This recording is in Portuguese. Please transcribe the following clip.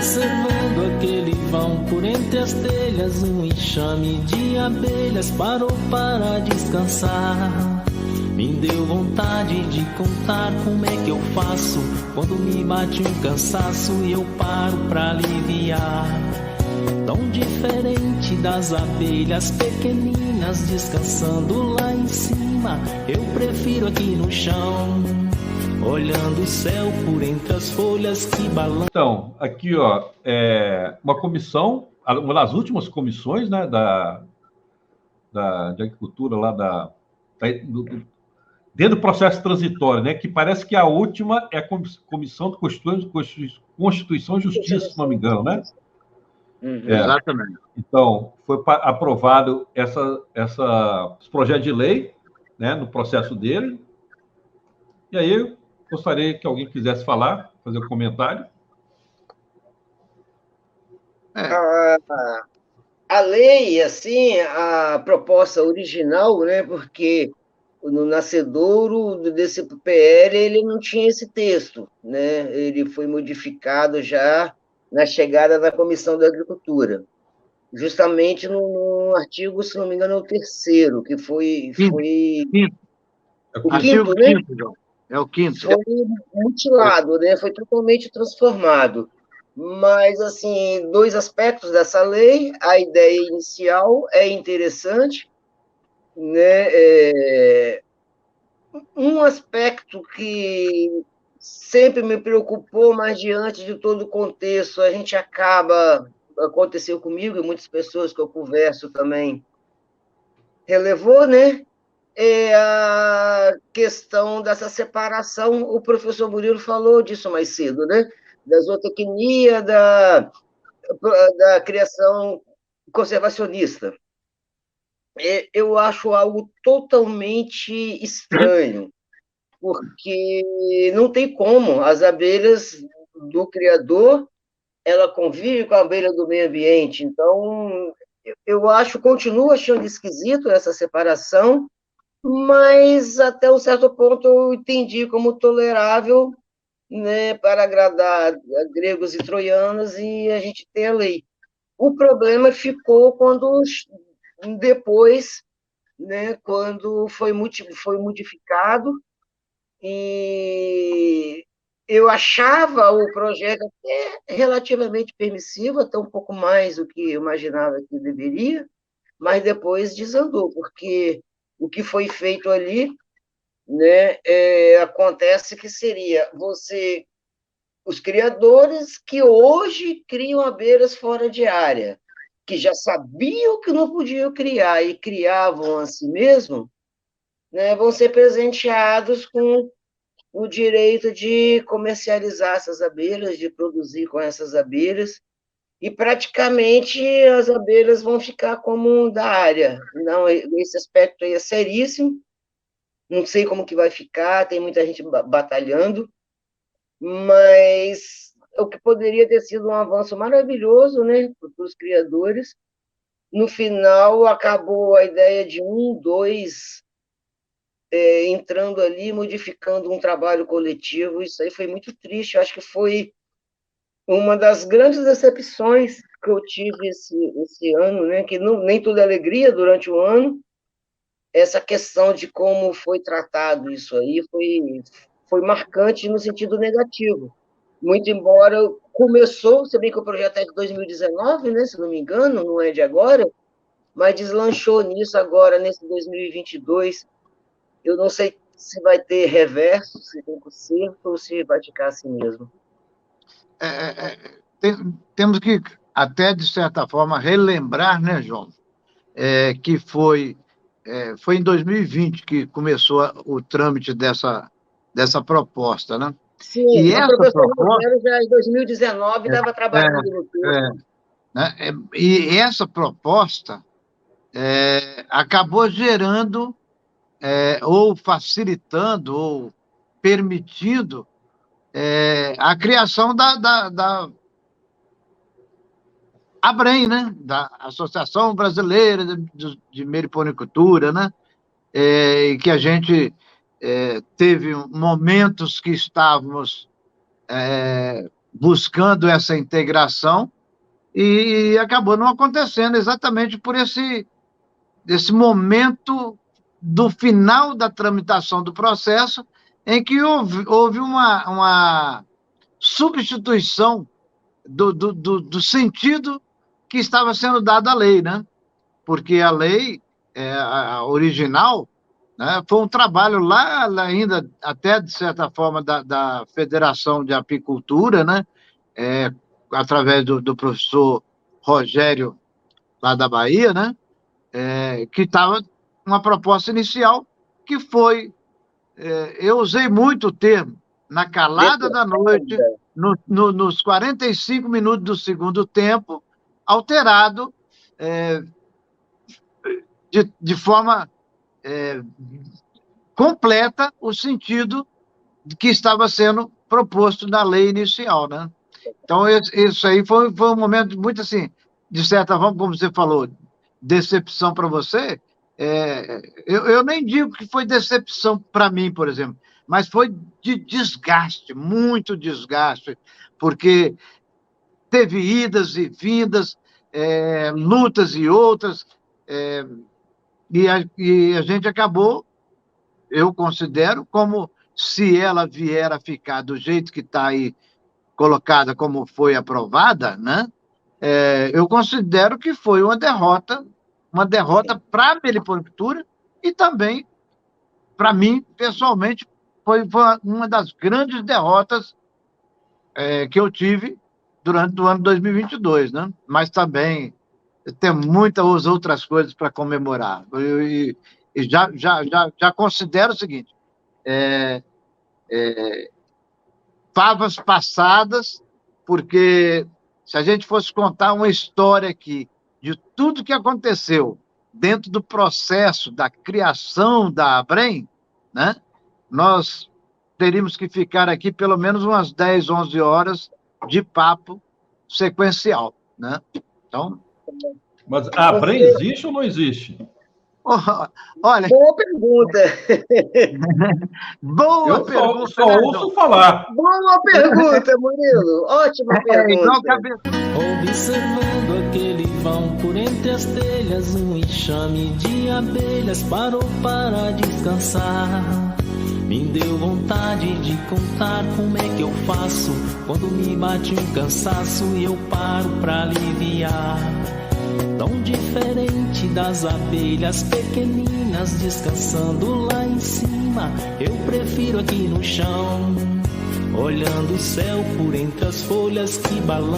observando aquele vão por entre as telhas, um enxame de abelhas parou para descansar. Me deu vontade de contar como é que eu faço quando me bate um cansaço e eu paro pra aliviar. Tão diferente das abelhas pequeninas descansando lá em cima, eu prefiro aqui no chão, olhando o céu por entre as folhas que balançam. Então, aqui, ó, uma comissão, uma das últimas comissões, né, de agricultura lá dentro do processo transitório, né, que parece que a última é a Comissão de Constituição e Justiça, se não me engano, né? Exatamente. Então, foi aprovado esse projeto de lei, né, no processo dele. E aí, eu gostaria que alguém quisesse falar, fazer um comentário. A lei, assim, a proposta original, né, porque no nascedouro desse PL ele não tinha esse texto, né, ele foi modificado já na chegada da Comissão da Agricultura, justamente no artigo, se não me engano, é o terceiro, que foi o quinto, né? João. É o quinto. Foi mutilado, né? Foi totalmente transformado. Mas, assim, dois aspectos dessa lei. A ideia inicial é interessante, né? Um aspecto que sempre me preocupou, mas diante de todo o contexto, aconteceu comigo, e muitas pessoas que eu converso também relevou, né? É a questão dessa separação, o professor Murilo falou disso mais cedo, né? Da zootecnia, da criação conservacionista. Eu acho algo totalmente estranho, porque não tem como. As abelhas do criador, ela convive com a abelha do meio ambiente. Então, continuo achando esquisito essa separação, mas até um certo ponto eu entendi como tolerável, né, para agradar a gregos e troianos, e a gente tem a lei. O problema ficou depois, né, quando foi modificado, e eu achava o projeto até relativamente permissivo, até um pouco mais do que eu imaginava que deveria, mas depois desandou, porque o que foi feito ali, né, acontece que seria os criadores que hoje criam abelhas fora de área, que já sabiam que não podiam criar e criavam a si mesmo, né, vão ser presenteados com o direito de comercializar essas abelhas, de produzir com essas abelhas, e praticamente as abelhas vão ficar como da área. Não, esse aspecto aí é seríssimo, não sei como que vai ficar, tem muita gente batalhando, mas o que poderia ter sido um avanço maravilhoso, né, para os criadores, no final acabou a ideia de dois, entrando ali, modificando um trabalho coletivo. Isso aí foi muito triste. Eu acho que foi uma das grandes decepções que eu tive esse ano, né, que nem tudo é alegria durante o ano. Essa questão de como foi tratado isso aí foi marcante no sentido negativo. Muito embora começou, se bem que o projeto é de 2019, né, se não me engano, não é de agora, mas deslanchou nisso agora, nesse 2022. Eu não sei se vai ter reverso, se tem conserto, ou se vai ficar assim mesmo. Temos que, até de certa forma, relembrar, né, João, que foi em 2020 que começou o trâmite dessa proposta, né? Sim, e o professor Rogério já em 2019 estava trabalhando no texto. Né? E essa proposta acabou gerando, ou facilitando, ou permitindo a criação da ABREM, né? Da Associação Brasileira de Meliponicultura, né? E que a gente teve momentos que estávamos buscando essa integração, e acabou não acontecendo exatamente por esse momento do final da tramitação do processo, em que houve uma substituição do sentido que estava sendo dado à lei, né? Porque a lei a original, né, foi um trabalho lá ainda, até de certa forma, da Federação de Apicultura, né? Através do professor Rogério, lá da Bahia, né? Que estava uma proposta inicial, que foi, eu usei muito o termo, na calada da noite, nos 45 minutos do segundo tempo, alterado de forma completa o sentido que estava sendo proposto na lei inicial, né? Então, isso aí foi um momento muito, assim, de certa forma, como você falou, decepção para você. Eu nem digo que foi decepção para mim, por exemplo, mas foi de desgaste, muito desgaste, porque teve idas e vindas, lutas e outras, e a gente acabou, eu considero, como se ela vier a ficar do jeito que está aí colocada, como foi aprovada, né? Eu considero que foi uma derrota para a meliponicultura e também, para mim, pessoalmente, foi uma das grandes derrotas que eu tive durante o ano 2022, né? Mas também tem muitas outras coisas para comemorar. E já considero o seguinte, favas passadas, porque se a gente fosse contar uma história aqui de tudo que aconteceu dentro do processo da criação da ABREM, né, nós teríamos que ficar aqui pelo menos umas 10, 11 horas de papo sequencial, né? Então... Mas a ABREM existe ou não existe? Olha... Boa pergunta. Boa pergunta. Eu só ouço falar. Boa pergunta, Murilo. Ótima pergunta. Observando aquele vão por entre as telhas, um enxame de abelhas parou para descansar. Me deu vontade de contar como é que eu faço quando me bate um cansaço e eu paro pra aliviar. Tão diferente das abelhas pequeninas descansando lá em cima, eu prefiro aqui no chão, olhando o céu por entre as folhas que balançam.